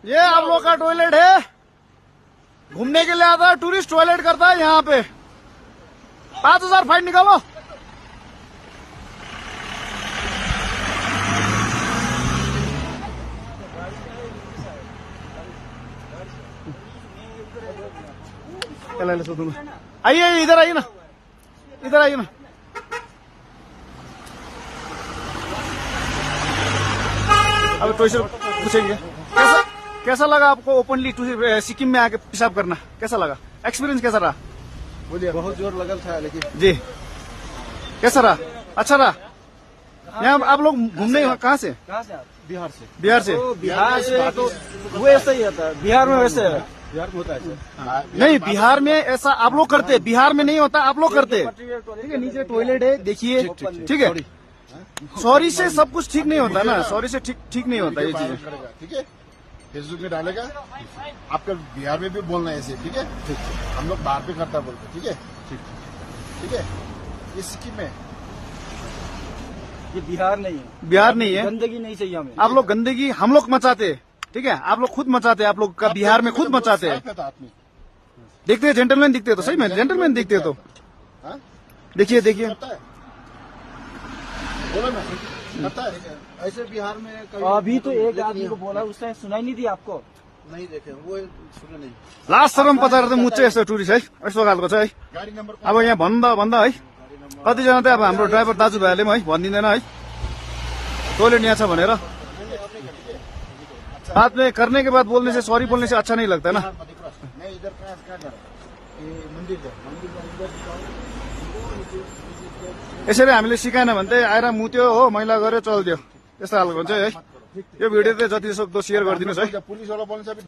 ये आप लोग का टॉयलेट है, घूमने के लिए आता है टूरिस्ट, टॉयलेट करता है यहाँ पे। 5,000 फाइन निकालो। आइए इधर आइए ना, इधर आइए ना। अब तो पूछेंगे कैसा लगा आपको ओपनली सिक्किम में आके पेशाब करना, कैसा लगा? एक्सपीरियंस कैसा रहा? मुझे बहुत जोर लगा था, लेकिन जी कैसा रहा? अच्छा रहा। यहाँ आप लोग घूमने कहाँ से? बिहार से। बिहार से? बिहार से तो वो ऐसा ही होता है, बिहार में वैसे है। बिहार में होता है नहीं, बिहार में ऐसा आप लोग करते, बिहार में नहीं होता, आप लोग करते। ठीक है, नीचे टॉयलेट है, देखिए। ठीक है, सॉरी से सब कुछ ठीक नहीं होता ना, सॉरी से ठीक नहीं होता ये चीजें। ठीक है, फेसबुक में डालेगा, आपका बिहार में भी बोलना है ऐसे। ठीक है, हम लोग बाहर पे करता बोलते। ठीक है, ठीक है। ये सिक्किम में, ये बिहार नहीं है। बिहार नहीं है, गंदगी नहीं चाहिए हमें। आप लोग गंदगी हम लोग मचाते। ठीक है, आप लोग खुद मचाते, आप लोग का बिहार में खुद मचाते हैं। आदमी देखते हैं जेंटलमैन दिखते हैं तो सही में जेंटलमैन दिखते हैं तो देखिए देखिए। बोलो ना, करता है ऐसे बिहार में। अभी तो एक आदमी को बोला, उसने सुनाई नहीं दी आपको? नहीं देखे, वो सुने नहीं। लास्ट शरम पचाएर त मुच्छ यस्तो टुरिस्ट है, यस्तो खालको चाहिँ है। गाड़ी नंबर अब यहाँ भन्दा है कतिजना त अब हाम्रो ड्राइभर दाजुभाइहरूले पनि है भनिदिँदैन है टोयलेट यहाँ छ भनेर। बाद में करने के बाद बोलने से, सॉरी बोलने से अच्छा नहीं लगता ना। मैं इधर कहाँ जा रहा हूँ, मंदिर यसरी हामीले सिकाएन भने चाहिँ आएर मुत्यो हो, मैला गर्यो चल्दियो, यस्तो खालको हुन्छ है। यो भिडियो चाहिँ जति सक्दो सेयर गरिदिनुहोस् है। पुलिस वाला बोल्छ